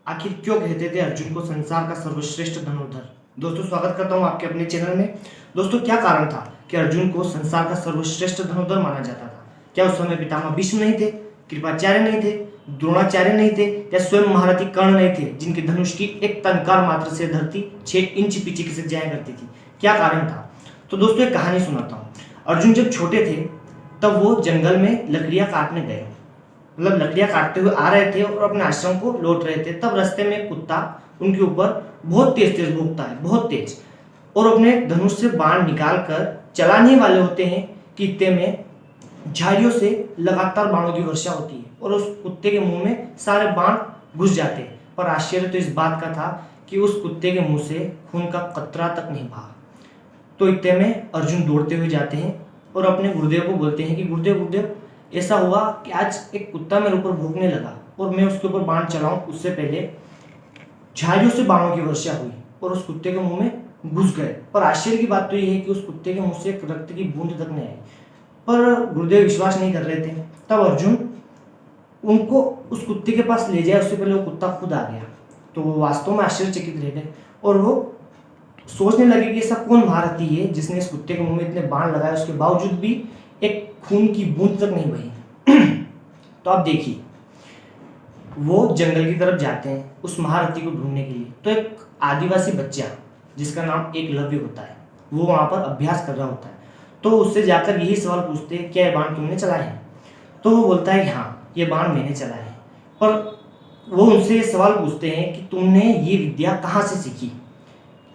आखिर क्यों कहते थे अर्जुन को संसार का सर्वश्रेष्ठ धनुर्धर। दोस्तों स्वागत करता हूं आपके अपने चैनल में। दोस्तों क्या कारण था कि अर्जुन को संसार का सर्वश्रेष्ठ धनुर्धर माना जाता था? क्या उस समय पितामह भीष्म नहीं थे, कृपाचार्य नहीं थे, द्रोणाचार्य नहीं थे, या स्वयं महारथी कर्ण नहीं थे जिनकी धनुष की एक टंकार मात्र से धरती 6 इंच पीछे खिसक जाया करती थी? क्या कारण था? तो दोस्तों एक कहानी सुनाता हूँ। अर्जुन जब छोटे थे तब वो जंगल में लकड़ियां काटने गए, मतलब लकड़ियां काटते हुए आ रहे थे और अपने आश्रम को लौट रहे थे। तब रास्ते में एक कुत्ता उनके ऊपर बहुत तेज तेज भौंकता है, बहुत तेज, और अपने धनुष से बाण निकाल कर चलाने वाले होते हैं कि इतने में झाड़ियों से लगातार बाणों की वर्षा होती है और उस कुत्ते के मुंह में सारे बाण घुस जाते हैं। पर आश्चर्य तो इस बात का था कि उस कुत्ते के मुंह से खून का कतरा तक नहीं बहा। तो इतने में अर्जुन दौड़ते हुए जाते हैं और अपने गुरुदेव को बोलते हैं कि गुरुदेव गुरुदेव, ऐसा हुआ कि आज एक कुत्ता मेरे ऊपर भौंकने लगा और मैं उसके ऊपर बाण चलाऊं उससे पहले झाड़ियों से बाणों की वर्षा हुई और उस कुत्ते के मुंह में घुस गए। पर आश्चर्य की बात तो यह है कि उस कुत्ते के मुंह से रक्त की बूंद तक नहीं आई। पर गुरुदेव विश्वास नहीं कर रहे थे। तब अर्जुन उनको उस कुत्ते के पास ले जाए उससे पहले वो कुत्ता खुद आ गया। तो वो वास्तव में आश्चर्यचकित रह गए और वो सोचने लगे कि ऐसा कौन महारथी है जिसने इस कुत्ते के मुंह में इतने बाण लगाए, उसके बावजूद भी एक खून की बूंद तक नहीं बही। तो आप देखिए, वो जंगल की तरफ जाते हैं उस महारथी को ढूंढने के लिए। तो एक आदिवासी बच्चा जिसका नाम एकलव्य होता है, वो वहां पर अभ्यास कर रहा होता है। तो उससे जाकर यही सवाल पूछते हैं, क्या ये बाण तुमने चलाए हैं? तो वो बोलता है हाँ, ये बाण मैंने चलाए हैं। पर वो उनसे ये सवाल पूछते हैं कि तुमने ये विद्या कहाँ से सीखी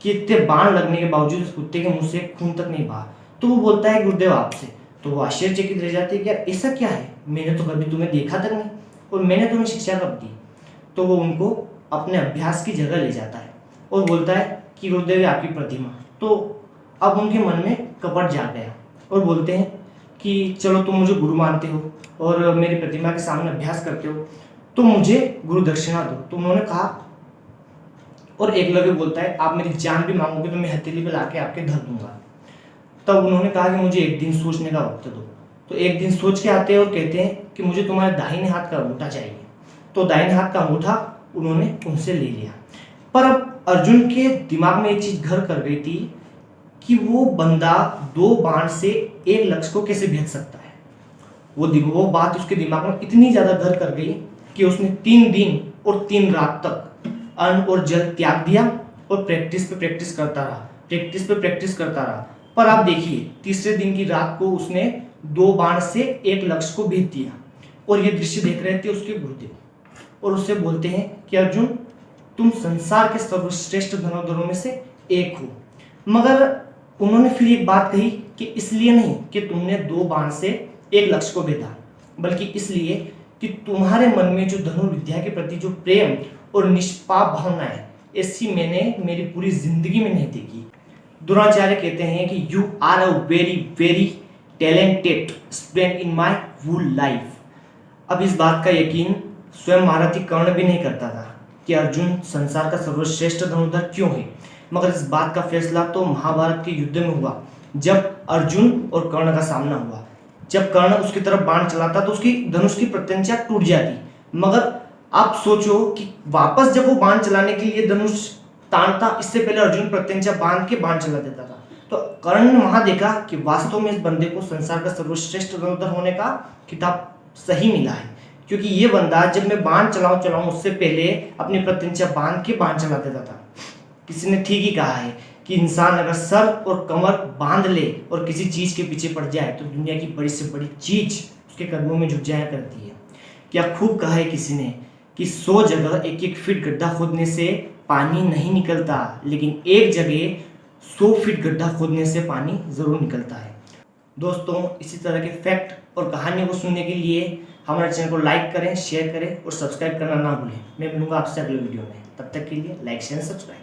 कि इतने बाण लगने के बावजूद उस कुत्ते के मुंह से खून तक नहीं बहा? तो वो बोलता है गुरुदेव आपसे। तो वो आश्चर्यचकित रह जाते हैं कि यार ऐसा क्या है, मैंने तो कभी तुम्हें देखा तक नहीं और मैंने तुम्हें शिक्षा कब दी? तो वो उनको अपने अभ्यास की जगह ले जाता है और बोलता है कि गुरुदेव आपकी प्रतिमा। तो अब उनके मन में कपट जाग गया और बोलते हैं कि चलो तुम मुझे गुरु मानते हो और मेरी प्रतिमा के सामने अभ्यास करते हो तो मुझे गुरु दक्षिणा दो। तो उन्होंने कहा, और एकलव्य बोलता है आप मेरी जान भी मांगोगे तो मैं हथेली पे लाके आपके धर दूंगा। तब उन्होंने कहा कि मुझे एक दिन सोचने का वक्त दो। तो एक दिन सोच के आते हैं और कहते हैं कि मुझे तुम्हारे दाहिने हाथ का अंगूठा चाहिए। तो दाहिने हाथ का अंगूठा उन्होंने उनसे ले लिया। पर अब अर्जुन के दिमाग में एक चीज घर कर गई थी कि वो बंदा 2 बाण से एक लक्ष्य को कैसे भेज सकता है। वो बात उसके दिमाग में इतनी ज्यादा घर कर गई कि उसने 3 दिन और 3 रात तक अन्न और जल त्याग दिया और प्रैक्टिस पे प्रैक्टिस करता रहा। पर आप देखिए, तीसरे दिन की रात को उसने 2 बाण से एक लक्ष्य को भेज दिया। और ये दृश्य देख रहे थे उसके गुरुदेव और उससे बोलते हैं कि अर्जुन, तुम संसार के सर्वश्रेष्ठ धनुर्धरों में से एक हो। मगर उन्होंने फिर एक बात कही कि इसलिए नहीं कि तुमने 2 बाण से एक लक्ष्य को भेदा, बल्कि इसलिए कि तुम्हारे मन में जो धनुर्विद्या के प्रति जो प्रेम और निष्पाप भावना है, ऐसी मैंने मेरी पूरी जिंदगी में नहीं देखी। द्रोणाचार्य कहते हैं कि you are a very very talented student in my whole life. अब इस बात का यकीन स्वयं महारथी कर्ण भी नहीं करता था कि अर्जुन संसार का सर्वश्रेष्ठ धनुर्धर क्यों है। मगर इस बात का फैसला तो महाभारत के युद्ध में हुआ, जब अर्जुन और कर्ण का सामना हुआ। जब कर्ण उसकी तरफ बाण चलाता तो उसकी धनुष की प्रत्यंचा टूट जाती। मगर आप सोचो कि वापस जब वो बाण चलाने के लिए धनुष तानता, इससे पहले अर्जुन प्रत्यंचा बांध के बाण चला देता था। तो कर्ण ने वहां देखा कि वास्तव में इस बंदे को संसार का सर्वश्रेष्ठ धनुर्धर होने का खिताब सही मिला है, क्योंकि ये बंदा जब मैं बाण चलाऊं उससे पहले अपनी प्रत्यंचा बांध के बाण चला देता था। किसी ने ठीक ही कहा है कि इंसान अगर सर और कमर बांध ले और किसी चीज के पीछे पड़ जाए तो दुनिया की बड़ी से बड़ी चीज उसके कदमों में झुक जाया करती है। क्या खूब कहा है किसी ने कि 100 जगह 1-1 फीट गड्ढा खोदने से पानी नहीं निकलता, लेकिन एक जगह 100 फीट गड्ढा खोदने से पानी जरूर निकलता है। दोस्तों इसी तरह के फैक्ट और कहानियों को सुनने के लिए हमारे चैनल को लाइक करें, शेयर करें और सब्सक्राइब करना ना भूलें। मैं मिलूंगा आपसे अगले वीडियो में। तब तक के लिए लाइक शेयर सब्सक्राइब।